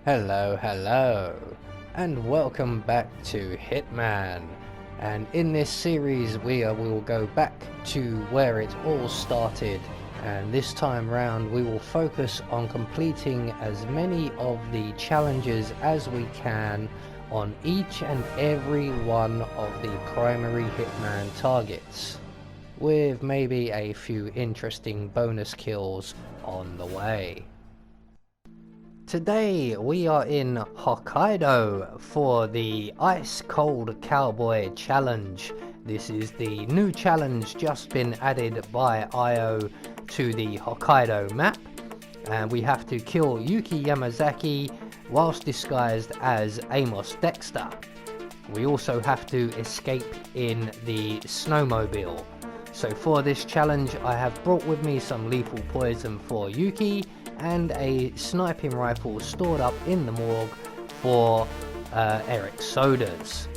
Hello, and welcome back to Hitman. And in this series we will go back to where it all started, and this time round we will focus on completing as many of the challenges as we can on each and every one of the primary Hitman targets, with maybe a few interesting bonus kills on the way. Today we are in Hokkaido for the Ice Cold Cowboy challenge. This is the new challenge just been added by IO to the Hokkaido map, and we have to kill Yuki Yamazaki whilst disguised as Amos Dexter. We also have to escape in the snowmobile. So for this challenge I have brought with me some lethal poison for Yuki and a sniping rifle stored up in the morgue for Eric Sodas.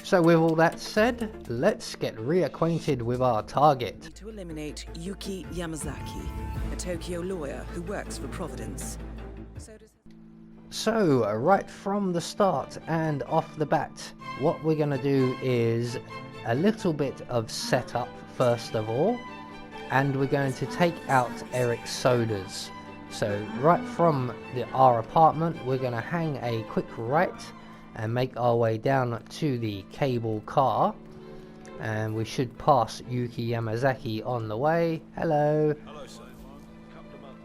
So with all that said, let's get reacquainted with our target. To eliminate Yuki Yamazaki, a Tokyo lawyer who works for Providence. So right from the start and off the bat, what we're going to do is a little bit of setup first of all, and we're going to take out Eric Sodas. So right from our apartment we're going to hang a quick right and make our way down to the cable car, and we should pass Yuki Yamazaki on the way. Hello. Hello, sir. Couple of months.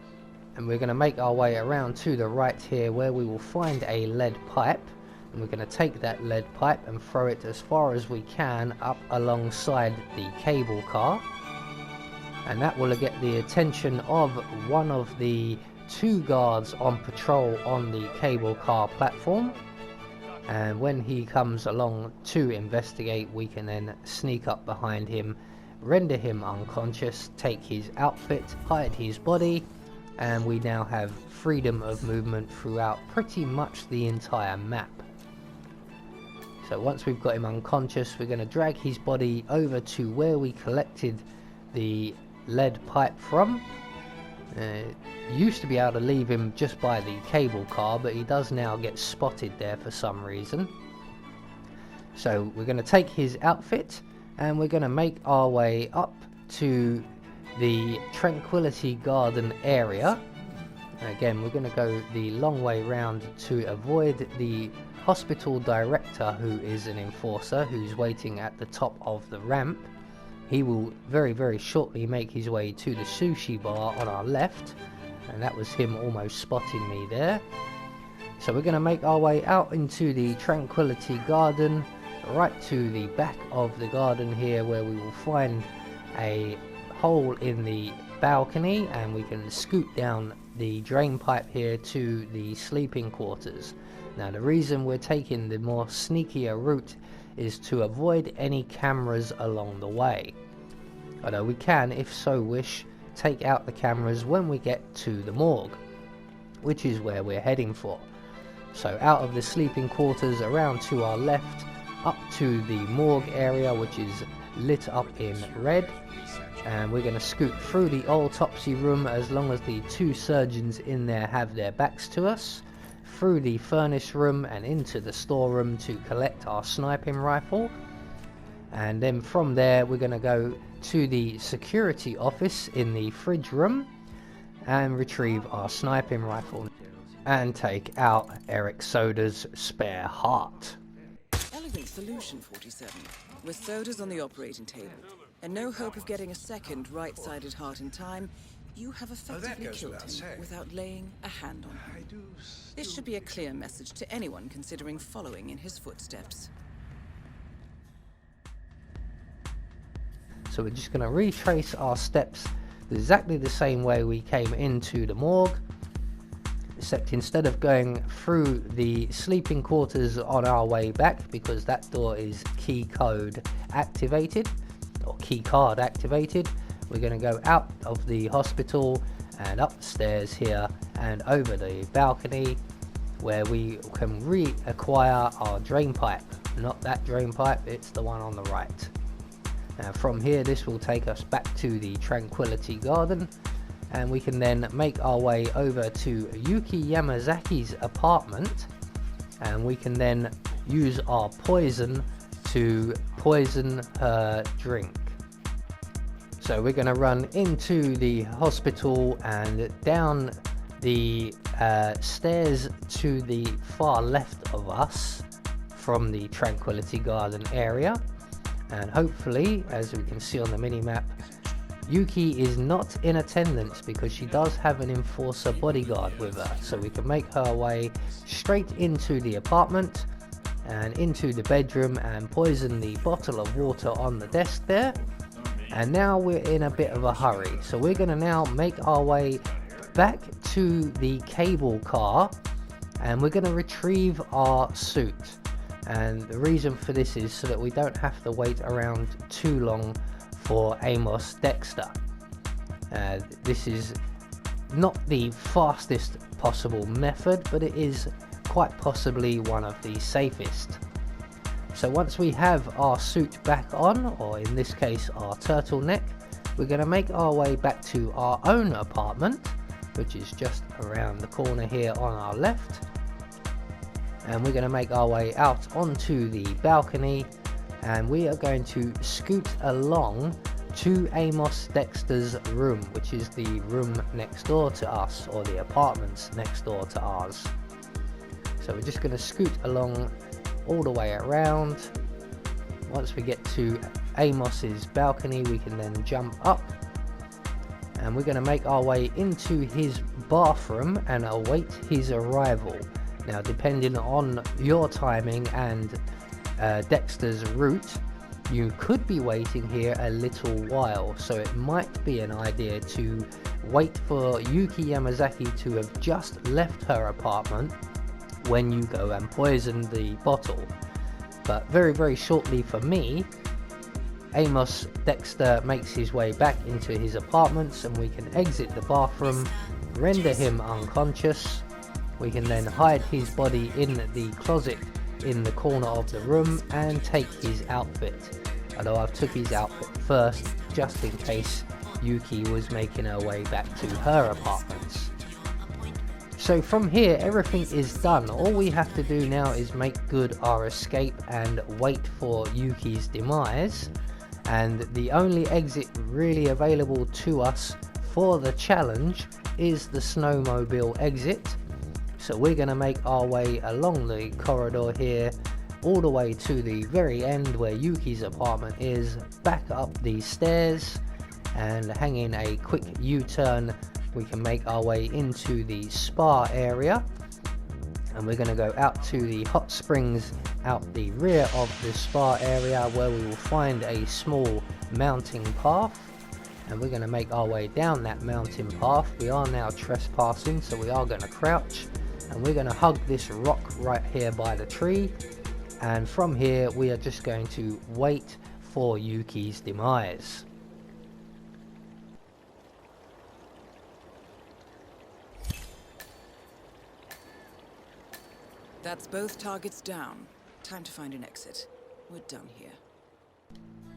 And we're going to make our way around to the right here where we will find a lead pipe, and we're going to take that lead pipe and throw it as far as we can up alongside the cable car, and that will get the attention of one of the two guards on patrol on the cable car platform, and when he comes along to investigate we can then sneak up behind him, render him unconscious, take his outfit, hide his body, and we now have freedom of movement throughout pretty much the entire map. So once we've got him unconscious, we're going to drag his body over to where we collected the lead pipe from. Used to be able to leave him just by the cable car, but he does now get spotted there for some reason. So we're going to take his outfit and we're going to make our way up to the Tranquility Garden area. Again, we're going to go the long way round to avoid the hospital director, who is an enforcer who's waiting at the top of the ramp. He will very shortly make his way to the sushi bar on our left, and that was him almost spotting me there. So we're going to make our way out into the Tranquility Garden, right to the back of the garden here, where we will find a hole in the balcony and we can scoot down the drain pipe here to the sleeping quarters. Now the reason we're taking the more sneakier route is to avoid any cameras along the way, although we can, if so wish, take out the cameras when we get to the morgue, which is where we're heading for. So out of the sleeping quarters, around to our left, up to the morgue area, which is lit up in red, and we're going to scoot through the autopsy room as long as the two surgeons in there have their backs to us, through the furnace room and into the storeroom to collect our sniping rifle, and then from there we're going to go to the security office in the fridge room and retrieve our sniping rifle and take out Eric Soda's spare heart. Elegant solution, 47. With sodas on the operating table and no hope of getting a second right-sided heart in time, you have effectively killed him without laying a hand on him. This should be a clear message to anyone considering following in his footsteps. So we're just going to retrace our steps exactly the same way we came into the morgue, except instead of going through the sleeping quarters on our way back, because that door is key code activated or key card activated, we're going to go out of the hospital and up the stairs here and over the balcony, where we can reacquire our drain pipe. Not that drain pipe, it's the one on the right. Now from here this will take us back to the Tranquility Garden, and we can then make our way over to Yuki Yamazaki's apartment, and we can then use our poison to poison her drink. So we're going to run into the hospital and down the stairs to the far left of us from the Tranquility Garden area, and hopefully, as we can see on the mini-map, Yuki is not in attendance because she does have an enforcer bodyguard with her, so we can make her way straight into the apartment and into the bedroom and poison the bottle of water on the desk there. And now we're in a bit of a hurry, so we're going to now make our way back to the cable car, and we're going to retrieve our suit. And the reason for this is so that we don't have to wait around too long for Amos Dexter. This is not the fastest possible method, but it is quite possibly one of the safest. So once we have our suit back on, or in this case our turtleneck, we're going to make our way back to our own apartment, which is just around the corner here on our left. And we're going to make our way out onto the balcony, and we are going to scoot along to Amos Dexter's room, which is the room next door to us, or the apartments next door to ours. So we're just going to scoot along all the way around. Once we get to Amos's balcony, we can then jump up, and we're going to make our way into his bathroom and await his arrival. Now, depending on your timing and Dexter's route, you could be waiting here a little while, so it might be an idea to wait for Yuki Yamazaki to have just left her apartment when you go and poison the bottle. But very shortly for me, Amos Dexter makes his way back into his apartments, and we can exit the bathroom, render him unconscious. We can then hide his body in the closet in the corner of the room and take his outfit, although I've took his outfit first just in case Yuki was making her way back to her apartments. So from here everything is done. All we have to do now is make good our escape and wait for Yuki's demise, and the only exit really available to us for the challenge is the snowmobile exit. So we're going to make our way along the corridor here all the way to the very end where Yuki's apartment is, back up these stairs, and hanging a quick U-turn we can make our way into the spa area, and we're going to go out to the hot springs out the rear of the spa area, where we will find a small mounting path, and we're going to make our way down that mountain path. We are now trespassing, so we are going to crouch, and we're going to hug this rock right here by the tree, and from here we are just going to wait for Yuki's demise. That's both targets down. Time to find an exit. We're done here.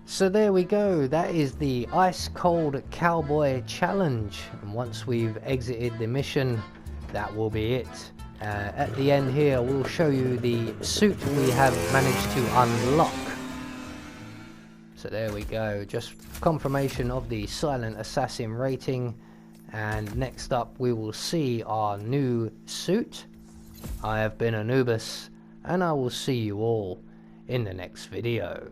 So there we go, that is the Ice Cold Cowboy Challenge, and once we've exited the mission, that will be it. At the end here we'll show you the suit we have managed to unlock. So there we go, just confirmation of the Silent Assassin rating, and next up we will see our new suit. I have been Anubis, and I will see you all in the next video.